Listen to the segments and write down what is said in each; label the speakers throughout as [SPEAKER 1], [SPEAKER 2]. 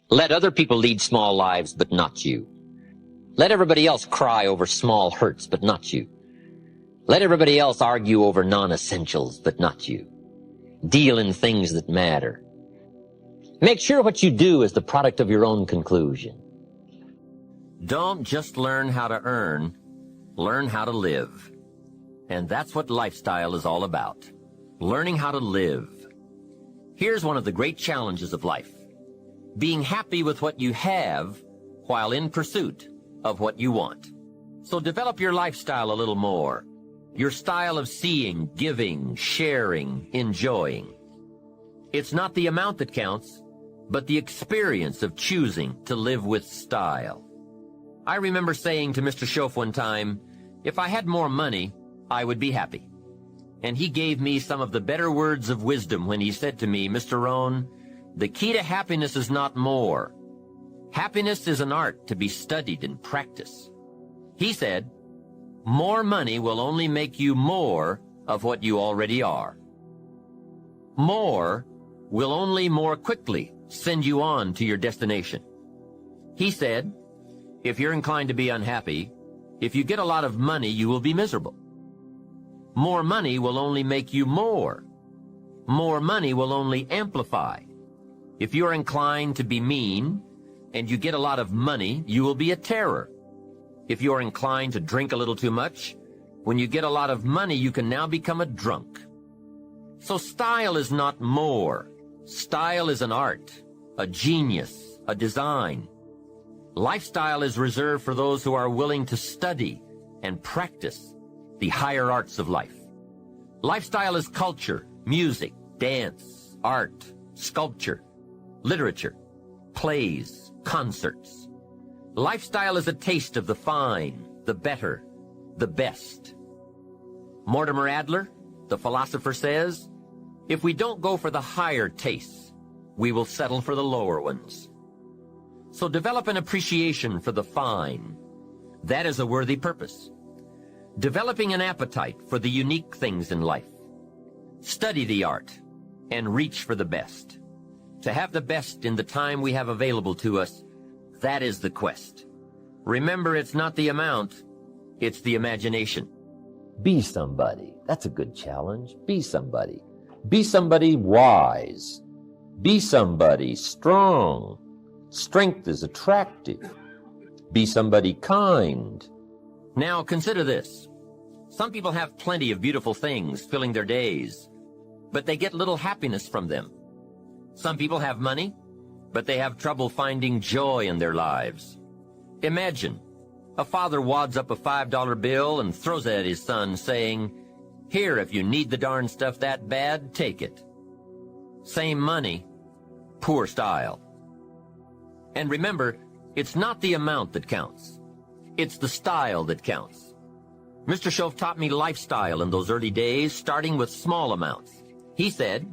[SPEAKER 1] Let other people lead small lives, but not you. Let everybody else cry over small hurts, but not you. Let everybody else argue over non-essentials, but not you. Deal in things that matter. Make sure what you do is the product of your own conclusion. Don't just learn how to earn, learn how to live. And that's what lifestyle is all about. Learning how to live. Here's one of the great challenges of life. Being happy with what you have while in pursuit of what you want. So develop your lifestyle a little more. Your style of seeing, giving, sharing, enjoying. It's not the amount that counts, but the experience of choosing to live with style. I remember saying to Mr. Schoaf one time, if I had more money, I would be happy. And he gave me some of the better words of wisdom when he said to me, Mr. Rohn, the key to happiness is not more. Happiness is an art to be studied and practiced. He said, more money will only make you more of what you already are. More will only more quickly send you on to your destination. He said, if you're inclined to be unhappy, if you get a lot of money, you will be miserable. More money will only make you more. More money will only amplify. If you're inclined to be mean, and you get a lot of money, you will be a terror. If you're inclined to drink a little too much, when you get a lot of money, you can now become a drunk. So style is not more. Style is an art, a genius, a design. Lifestyle is reserved for those who are willing to study and practice the higher arts of life. Lifestyle is culture, music, dance, art, sculpture, literature, plays, concerts. Lifestyle is a taste of the fine, the better, the best. Mortimer Adler, the philosopher, says, if we don't go for the higher tastes, we will settle for the lower ones. So develop an appreciation for the fine. That is a worthy purpose. Developing an appetite for the unique things in life. Study the art and reach for the best. To have the best in the time we have available to us, that is the quest. Remember, it's not the amount, it's the imagination. Be somebody. That's a good challenge. Be somebody. Be somebody wise. Be somebody strong. Strength is attractive. Be somebody kind. Now consider this. Some people have plenty of beautiful things filling their days, but they get little happiness from them. Some people have money, but they have trouble finding joy in their lives. Imagine a father wads up a $5 bill and throws it at his son, saying, here, if you need the darn stuff that bad, take it. Same money, poor style. And remember, it's not the amount that counts. It's the style that counts. Mr. Schoaf taught me lifestyle in those early days, starting with small amounts. He said,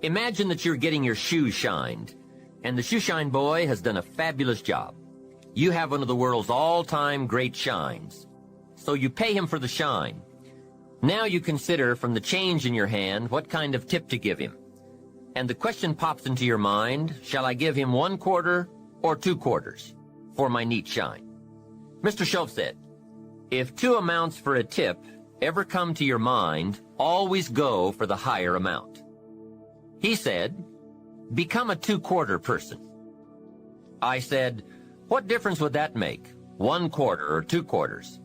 [SPEAKER 1] imagine that you're getting your shoes shined, and the shoe shine boy has done a fabulous job. You have one of the world's all-time great shines. So you pay him for the shine. Now you consider from the change in your hand what kind of tip to give him. And the question pops into your mind, shall I give him 1 quarter or 2 quarters for my neat shine? Mr. Schoaf said, if 2 amounts for a tip ever come to your mind, always go for the higher amount. He said, become a 2-quarter person. I said, what difference would that make, 1 quarter or 2 quarters?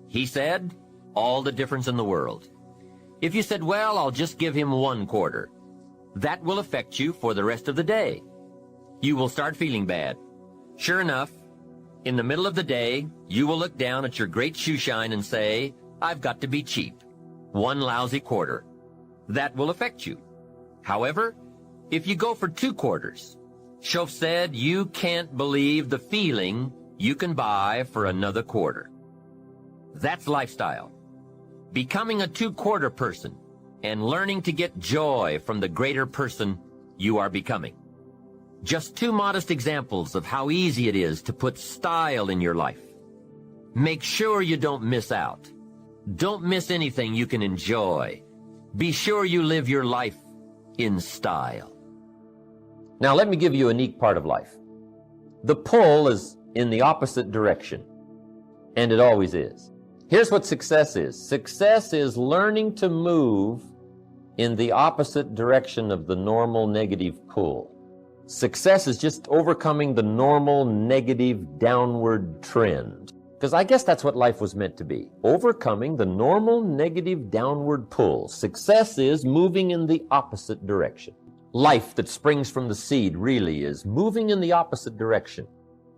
[SPEAKER 1] He said, all the difference in the world. If you said, well, I'll just give him 1 quarter, that will affect you for the rest of the day. You will start feeling bad. Sure enough, in the middle of the day, you will look down at your great shoe shine and say, I've got to be cheap. 1 lousy quarter. That will affect you. However, if you go for 2 quarters, Schoaf said you can't believe the feeling you can buy for another quarter. That's lifestyle. Becoming a 2-quarter person and learning to get joy from the greater person you are becoming. Just 2 modest examples of how easy it is to put style in your life. Make sure you don't miss out. Don't miss anything you can enjoy. Be sure you live your life in style. Now let me give you a unique part of life. The pull is in the opposite direction, and it always is. Here's what success is. Success is learning to move in the opposite direction of the normal negative pull. Success is just overcoming the normal negative downward trend. Because I guess that's what life was meant to be. Overcoming the normal negative downward pull. Success is moving in the opposite direction. Life that springs from the seed really is moving in the opposite direction.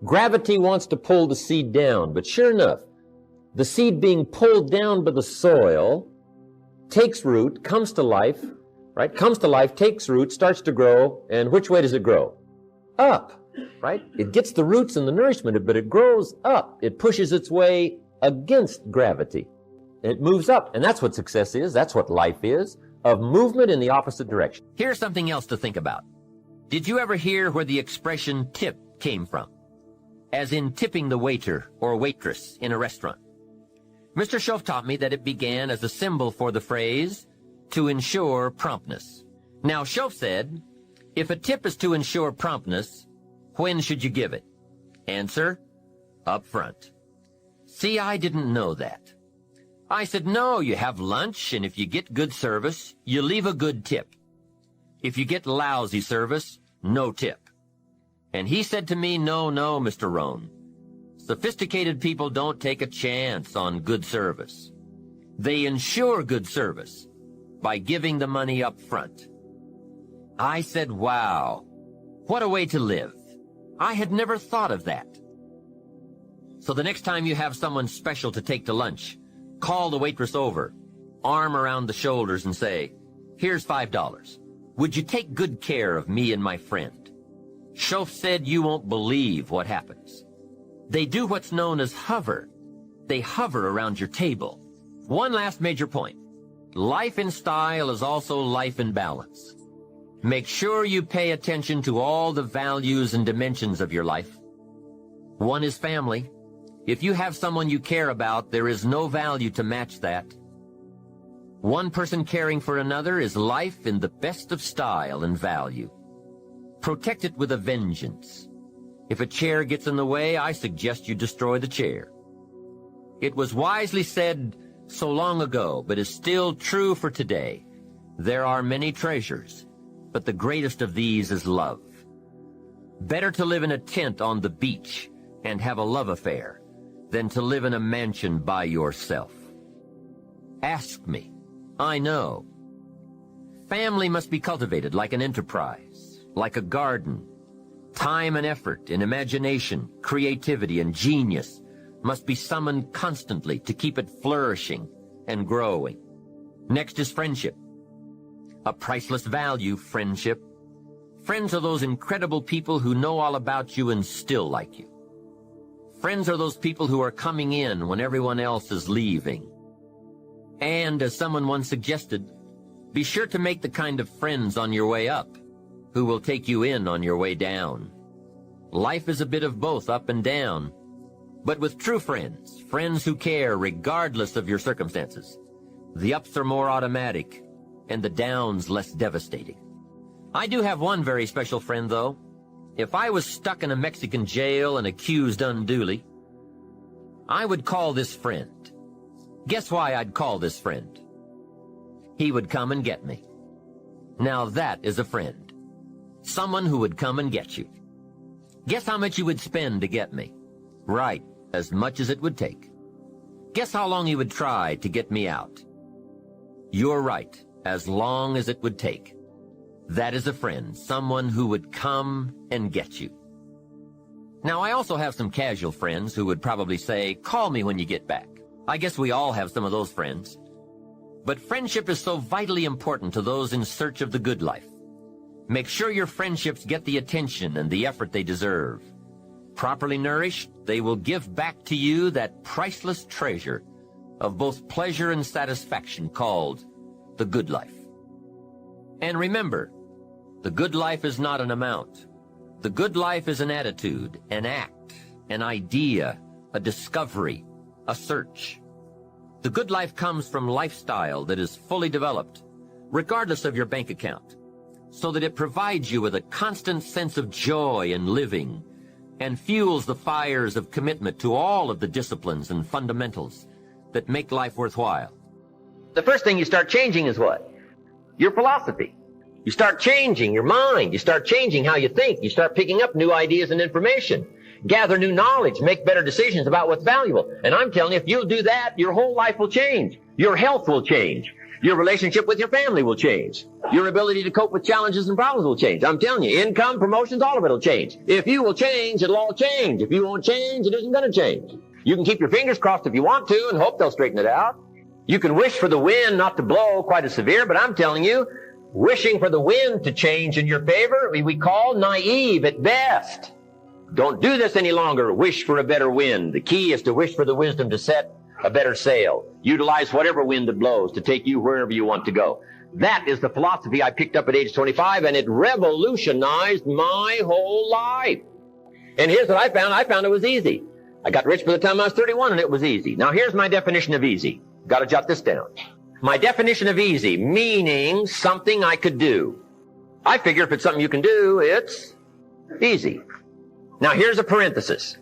[SPEAKER 1] Gravity wants to pull the seed down, but sure enough, the seed being pulled down by the soil takes root, comes to life, right? Comes to life, takes root, starts to grow, and which way does it grow? Up, right? It gets the roots and the nourishment, but it grows up. It pushes its way against gravity. It moves up, and that's what success is. That's what life is, of movement in the opposite direction. Here's something else to think about. Did you ever hear where the expression tip came from? As in tipping the waiter or waitress in a restaurant. Mr. Schoaf taught me that it began as a symbol for the phrase, to ensure promptness. Now, Schoaf said, if a tip is to ensure promptness, when should you give it? Answer, up front. See, I didn't know that. I said, no, you have lunch, and if you get good service, you leave a good tip. If you get lousy service, no tip. And he said to me, no, Mr. Rohn. Sophisticated people don't take a chance on good service. They ensure good service by giving the money up front. I said, wow, what a way to live. I had never thought of that. So the next time you have someone special to take to lunch, call the waitress over, arm around the shoulders and say, here's $5. Would you take good care of me and my friend? Schoaf said you won't believe what happens. They do what's known as hover. They hover around your table. One last major point. Life in style is also life in balance. Make sure you pay attention to all the values and dimensions of your life. One is family. If you have someone you care about, there is no value to match that. One person caring for another is life in the best of style and value. Protect it with a vengeance. If a chair gets in the way, I suggest you destroy the chair. It was wisely said so long ago, but is still true for today. There are many treasures, but the greatest of these is love. Better to live in a tent on the beach and have a love affair than to live in a mansion by yourself. Ask me. I know. Family must be cultivated like an enterprise, like a garden. Time and effort and imagination, creativity and genius must be summoned constantly to keep it flourishing and growing. Next is friendship. A priceless value, friendship. Friends are those incredible people who know all about you and still like you. Friends are those people who are coming in when everyone else is leaving. And, as someone once suggested, be sure to make the kind of friends on your way up who will take you in on your way down. Life is a bit of both up and down, but with true friends, friends who care regardless of your circumstances, the ups are more automatic and the downs less devastating. I do have one very special friend, though. If I was stuck in a Mexican jail and accused unduly, I would call this friend. Guess why I'd call this friend? He would come and get me. Now that is a friend. Someone who would come and get you. Guess how much you would spend to get me? Right, as much as it would take. Guess how long you would try to get me out? You're right, as long as it would take. That is a friend, someone who would come and get you. Now, I also have some casual friends who would probably say, call me when you get back. I guess we all have some of those friends. But friendship is so vitally important to those in search of the good life. Make sure your friendships get the attention and the effort they deserve. Properly nourished, they will give back to you that priceless treasure of both pleasure and satisfaction called the good life. And remember, the good life is not an amount. The good life is an attitude, an act, an idea, a discovery, a search. The good life comes from lifestyle that is fully developed, regardless of your bank account. so that it provides you with a constant sense of joy in living and fuels the fires of commitment to all of the disciplines and fundamentals that make life worthwhile. The first thing you start changing is what? Your philosophy. You start changing your mind. You start changing how you think. You start picking up new ideas and information. Gather new knowledge. Make better decisions about what's valuable. And I'm telling you, if you'll do that, your whole life will change. Your health will change. Your relationship with your family will change. Your ability to cope with challenges and problems will change. I'm telling you, income, promotions, all of it will change. If you will change, it'll all change. If you won't change, it isn't going to change. You can keep your fingers crossed if you want to and hope they'll straighten it out. You can wish for the wind not to blow quite as severe, but I'm telling you, wishing for the wind to change in your favor, we call naive at best. Don't do this any longer. Wish for a better wind. The key is to wish for the wisdom to set a better sail. Utilize whatever wind that blows to take you wherever you want to go. That is the philosophy I picked up at age 25, and it revolutionized my whole life. And here's what I found. I found it was easy. I got rich by the time I was 31, and it was easy. Now here's my definition of easy. Got to jot this down. My definition of easy, meaning something I could do. I figure if it's something you can do, it's easy. Now here's a parenthesis.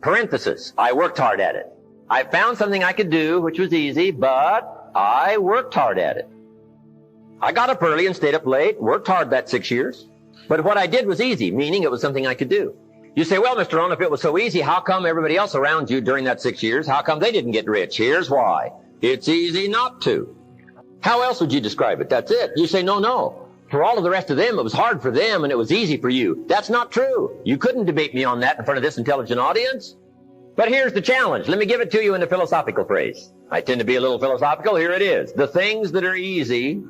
[SPEAKER 1] Parenthesis. I worked hard at it. I found something I could do, which was easy, but I worked hard at it. I got up early and stayed up late, worked hard that 6 years. But what I did was easy, meaning it was something I could do. You say, well, Mr. Rohn, if it was so easy, how come everybody else around you during that 6 years, how come they didn't get rich? Here's why. It's easy not to. How else would you describe it? That's it. You say, no. For all of the rest of them, it was hard for them and it was easy for you. That's not true. You couldn't debate me on that in front of this intelligent audience. But here's the challenge. Let me give it to you in a philosophical phrase. I tend to be a little philosophical. Here it is. The things that are easy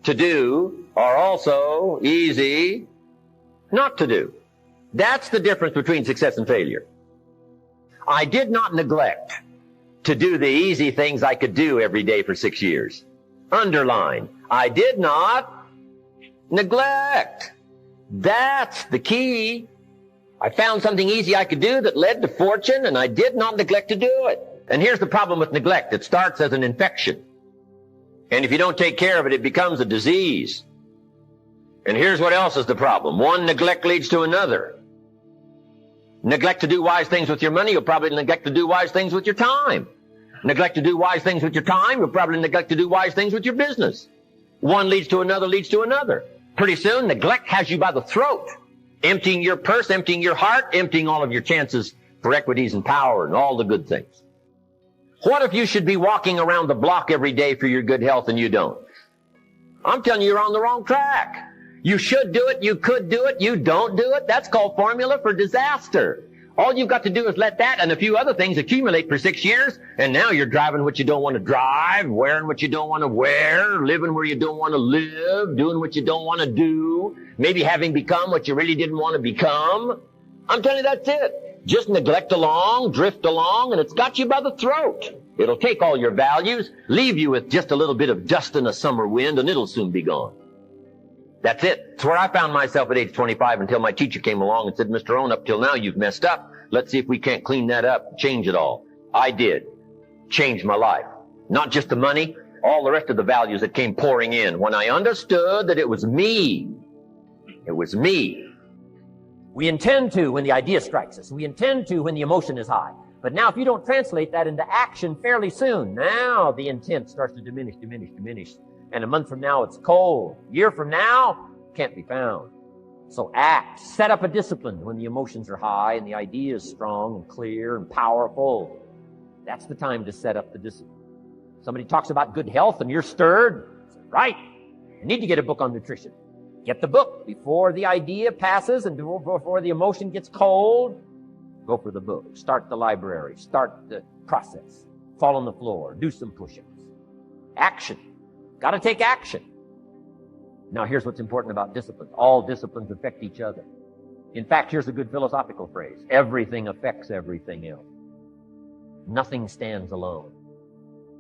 [SPEAKER 1] to do are also easy not to do. That's the difference between success and failure. I did not neglect to do the easy things I could do every day for 6 years. Underline. I did not neglect. That's the key. I found something easy I could do that led to fortune, and I did not neglect to do it. And here's the problem with neglect. It starts as an infection. And if you don't take care of it, it becomes a disease. And here's what else is the problem. One neglect leads to another. Neglect to do wise things with your money, you'll probably neglect to do wise things with your time. Neglect to do wise things with your time, you'll probably neglect to do wise things with your business. One leads to another, leads to another. Pretty soon, neglect has you by the throat, emptying your purse, emptying your heart, emptying all of your chances for equities and power and all the good things. What if you should be walking around the block every day for your good health and you don't? I'm telling you, you're on the wrong track. You should do it, you could do it, you don't do it. That's called formula for disaster. All you've got to do is let that and a few other things accumulate for 6 years, and now you're driving what you don't want to drive, wearing what you don't want to wear, living where you don't want to live, doing what you don't want to do, maybe having become what you really didn't want to become. I'm telling you, that's it. Just neglect along, drift along, and it's got you by the throat. It'll take all your values, leave you with just a little bit of dust in a summer wind, and it'll soon be gone. That's it. It's where I found myself at age 25 until my teacher came along and said, Mr. Rohn, up till now you've messed up. Let's see if we can't clean that up, change it all. I did. Changed my life. Not just the money, all the rest of the values that came pouring in. When I understood that it was me. It was me. We intend to when the idea strikes us. We intend to when the emotion is high. But now if you don't translate that into action fairly soon, now the intent starts to diminish. And a month from now, it's cold. A year from now, can't be found. So act. Set up a discipline when the emotions are high and the idea is strong and clear and powerful. That's the time to set up the discipline. Somebody talks about good health and you're stirred. Right. You need to get a book on nutrition. Get the book before the idea passes and before the emotion gets cold. Go for the book. Start the library. Start the process. Fall on the floor. Do some push-ups. Action. Got to take action. Now here's what's important about disciplines. All disciplines affect each other. In fact, here's a good philosophical phrase. Everything affects everything else. Nothing stands alone.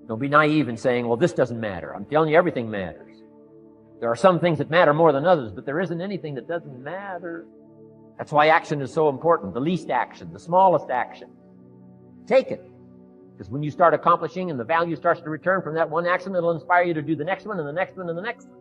[SPEAKER 1] Don't be naive in saying, well, this doesn't matter. I'm telling you, everything matters. There are some things that matter more than others, but there isn't anything that doesn't matter. That's why action is so important. The least action, the smallest action. Take it. Because when you start accomplishing and the value starts to return from that one action, it'll inspire you to do the next one and the next one and the next one.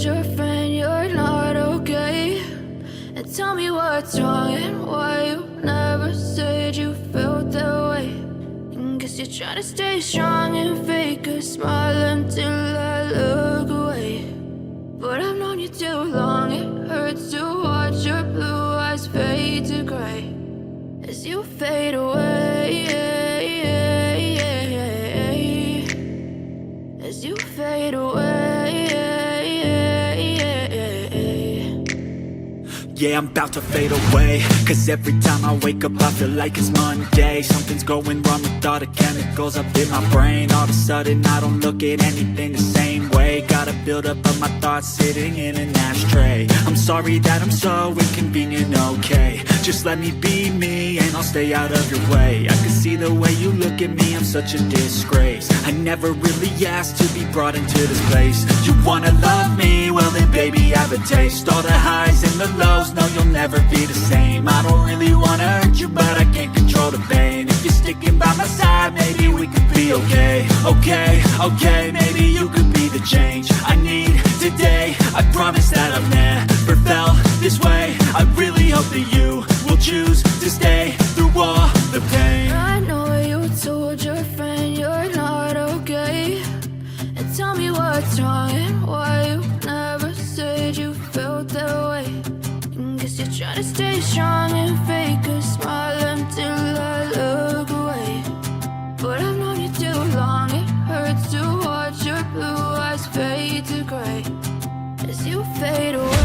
[SPEAKER 2] told your friend you're not okay? And tell me what's wrong and why you never said you felt that way. And guess you're trying to stay strong and fake a smile until I look away. But I've known you too long, it hurts to watch your blue eyes fade to gray as you fade away, as you fade away.
[SPEAKER 3] Yeah, I'm about to fade away, cause every time I wake up I feel like it's Monday. Something's going wrong with all the chemicals up in my brain. All of a sudden I don't look at anything the same way. Gotta build up of my thoughts sitting in an ashtray. I'm sorry that I'm so inconvenient, okay? Just let me be me and I'll stay out of your way. I can see the way you look at me, I'm such a disgrace. I never really asked to be brought into this place. You wanna love me? Well then baby have a taste. All the highs and the lows, no you'll never be the same. I don't really wanna hurt you but I can't control the pain. If you're sticking by my side maybe we could be okay. Okay, maybe you could be the change I need today. I promise that I've never felt this way. I really hope that you will choose to stay through all the pain.
[SPEAKER 2] I know you told your friend you're not okay. And tell me what's wrong and why you never said you felt that way. And guess you're trying to stay strong and fake a smile until I look away. But I've known you too long, it hurts to watch your blue eyes fade to gray as you fade away.